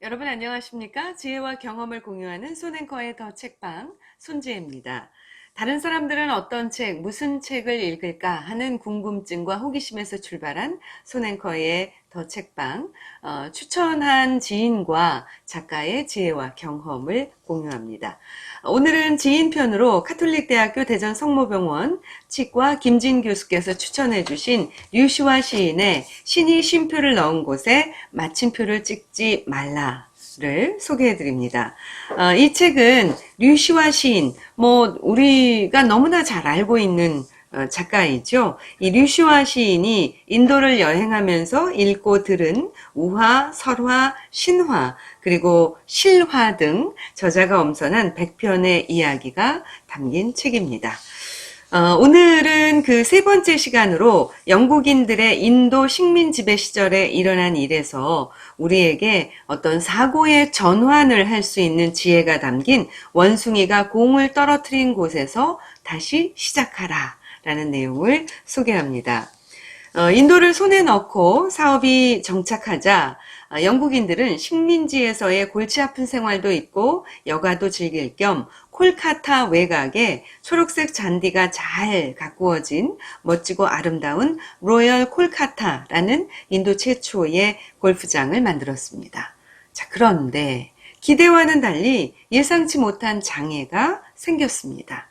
여러분 안녕하십니까? 지혜와 경험을 공유하는 손앤커의 더 책방 손지혜입니다. 다른 사람들은 어떤 책, 무슨 책을 읽을까 하는 궁금증과 호기심에서 출발한 손앤커의 더 책방, 추천한 지인과 작가의 지혜와 경험을 공유합니다. 오늘은 지인편으로 카톨릭대학교 대전 성모병원 치과 김진 교수께서 추천해 주신 류시화 시인의 신이 쉼표를 넣은 곳에 마침표를 찍지 말라를 소개해 드립니다. 이 책은 류시화 시인, 우리가 너무나 잘 알고 있는 작가이죠. 이 류시화 시인이 인도를 여행하면서 읽고 들은 우화, 설화, 신화, 그리고 실화 등 저자가 엄선한 100편의 이야기가 담긴 책입니다. 오늘은 그 세 번째 시간으로 영국인들의 인도 식민 지배 시절에 일어난 일에서 우리에게 어떤 사고의 전환을 할 수 있는 지혜가 담긴 원숭이가 공을 떨어뜨린 곳에서 다시 시작하라 라는 내용을 소개합니다. 인도를 손에 넣고 사업이 정착하자 영국인들은 식민지에서의 골치 아픈 생활도 있고 여가도 즐길 겸 콜카타 외곽에 초록색 잔디가 잘 가꾸어진 멋지고 아름다운 로열 콜카타라는 인도 최초의 골프장을 만들었습니다. 자, 그런데 기대와는 달리 예상치 못한 장애가 생겼습니다.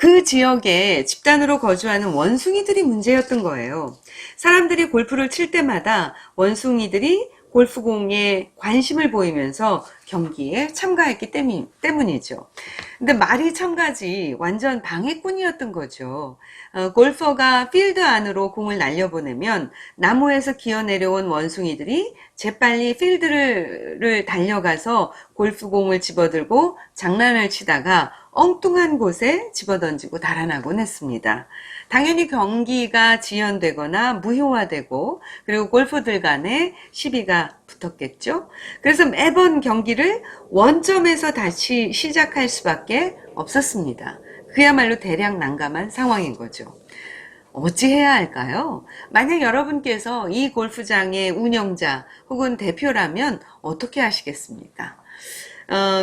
그 지역에 집단으로 거주하는 원숭이들이 문제였던 거예요. 사람들이 골프를 칠 때마다 원숭이들이 골프공에 관심을 보이면서 경기에 참가했기 때문이죠. 근데 말이 참가지 완전 방해꾼이었던 거죠. 골퍼가 필드 안으로 공을 날려보내면 나무에서 기어내려온 원숭이들이 재빨리 필드를 달려가서 골프공을 집어들고 장난을 치다가 엉뚱한 곳에 집어던지고 달아나곤 했습니다. 당연히 경기가 지연되거나 무효화되고 그리고 골퍼들 간에 시비가 붙었겠죠. 그래서 매번 경기를 원점에서 다시 시작할 수밖에 없었습니다. 그야말로 대략 난감한 상황인 거죠. 어찌해야 할까요? 만약 여러분께서 이 골프장의 운영자 혹은 대표라면 어떻게 하시겠습니까?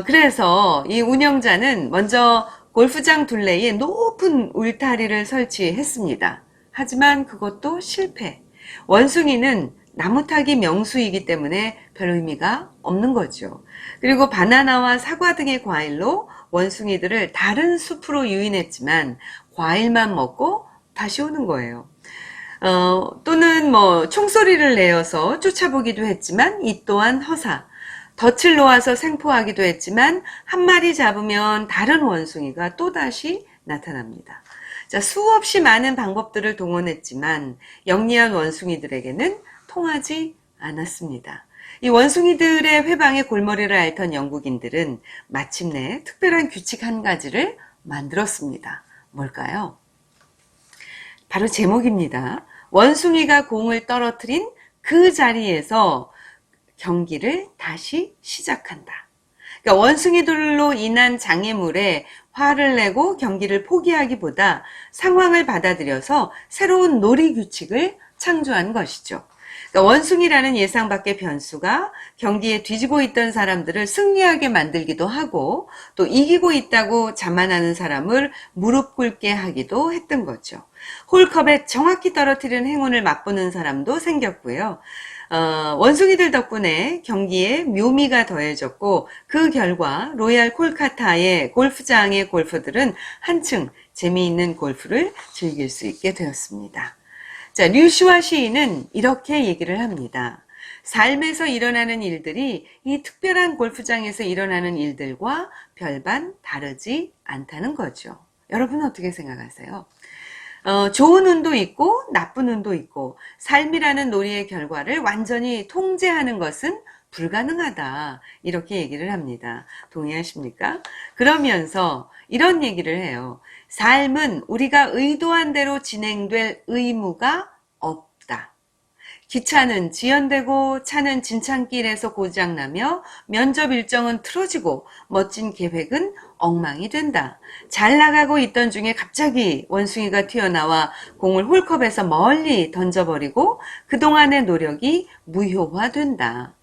그래서 이 운영자는 먼저 골프장 둘레에 높은 울타리를 설치했습니다. 하지만 그것도 실패. 원숭이는 나무 타기 명수이기 때문에 별 의미가 없는 거죠. 그리고 바나나와 사과 등의 과일로 원숭이들을 다른 숲으로 유인했지만 과일만 먹고 다시 오는 거예요. 또는 총소리를 내어서 쫓아보기도 했지만 이 또한 허사. 덫을 놓아서 생포하기도 했지만 한 마리 잡으면 다른 원숭이가 또다시 나타납니다. 자, 수없이 많은 방법들을 동원했지만 영리한 원숭이들에게는 통하지 않았습니다. 이 원숭이들의 회방에 골머리를 앓던 영국인들은 마침내 특별한 규칙 한 가지를 만들었습니다. 뭘까요? 바로 제목입니다. 원숭이가 공을 떨어뜨린 그 자리에서 경기를 다시 시작한다. 그러니까 원숭이들로 인한 장애물에 화를 내고 경기를 포기하기보다 상황을 받아들여서 새로운 놀이 규칙을 창조한 것이죠. 그러니까 원숭이라는 예상 밖의 변수가 경기에 뒤지고 있던 사람들을 승리하게 만들기도 하고 또 이기고 있다고 자만하는 사람을 무릎 꿇게 하기도 했던 거죠. 홀컵에 정확히 떨어뜨리는 행운을 맛보는 사람도 생겼고요. 원숭이들 덕분에 경기에 묘미가 더해졌고 그 결과 로얄 콜카타의 골프장의 골퍼들은 한층 재미있는 골프를 즐길 수 있게 되었습니다. 자, 류시화 시인은 이렇게 얘기를 합니다. 삶에서 일어나는 일들이 이 특별한 골프장에서 일어나는 일들과 별반 다르지 않다는 거죠. 여러분은 어떻게 생각하세요? 좋은 운도 있고 나쁜 운도 있고 삶이라는 놀이의 결과를 완전히 통제하는 것은 불가능하다. 이렇게 얘기를 합니다. 동의하십니까? 그러면서 이런 얘기를 해요. 삶은 우리가 의도한 대로 진행될 의무가 없다. 기차는 지연되고 차는 진창길에서 고장나며 면접 일정은 틀어지고 멋진 계획은 엉망이 된다. 잘 나가고 있던 중에 갑자기 원숭이가 튀어나와 공을 홀컵에서 멀리 던져버리고 그동안의 노력이 무효화된다.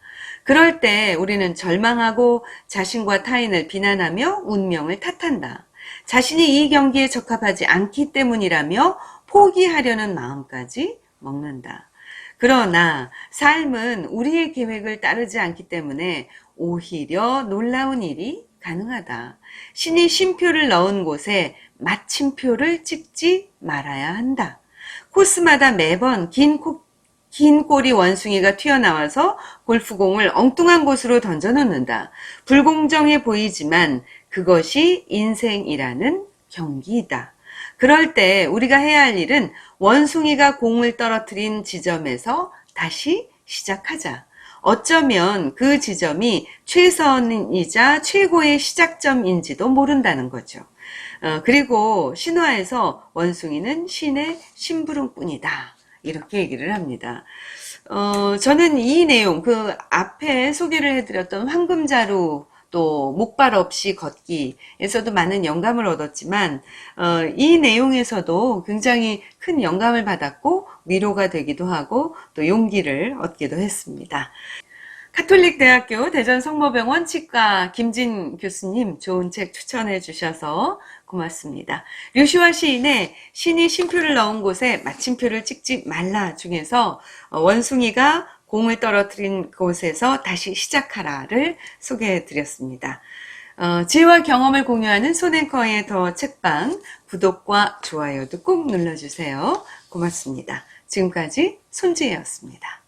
그럴 때 우리는 절망하고 자신과 타인을 비난하며 운명을 탓한다. 자신이 이 경기에 적합하지 않기 때문이라며 포기하려는 마음까지 먹는다. 그러나 삶은 우리의 계획을 따르지 않기 때문에 오히려 놀라운 일이 가능하다. 신이 쉼표를 넣은 곳에 마침표를 찍지 말아야 한다. 코스마다 매번 긴 꼬리 원숭이가 튀어나와서 골프공을 엉뚱한 곳으로 던져놓는다. 불공정해 보이지만 그것이 인생이라는 경기이다. 그럴 때 우리가 해야 할 일은 원숭이가 공을 떨어뜨린 지점에서 다시 시작하자. 어쩌면 그 지점이 최선이자 최고의 시작점인지도 모른다는 거죠. 그리고 신화에서 원숭이는 신의 심부름꾼이다. 이렇게 얘기를 합니다. 저는 이 내용, 그 앞에 소개를 해드렸던 황금자루 또 목발 없이 걷기에서도 많은 영감을 얻었지만 이 내용에서도 굉장히 큰 영감을 받았고 위로가 되기도 하고 또 용기를 얻기도 했습니다. 카톨릭대학교 대전성모병원 치과 김진 교수님 좋은 책 추천해 주셔서 고맙습니다. 류시화 시인의 신이 쉼표를 넣은 곳에 마침표를 찍지 말라 중에서 원숭이가 공을 떨어뜨린 곳에서 다시 시작하라를 소개해 드렸습니다. 지혜와 경험을 공유하는 손앤커의 더 책방 구독과 좋아요도 꼭 눌러주세요. 고맙습니다. 지금까지 손지혜였습니다.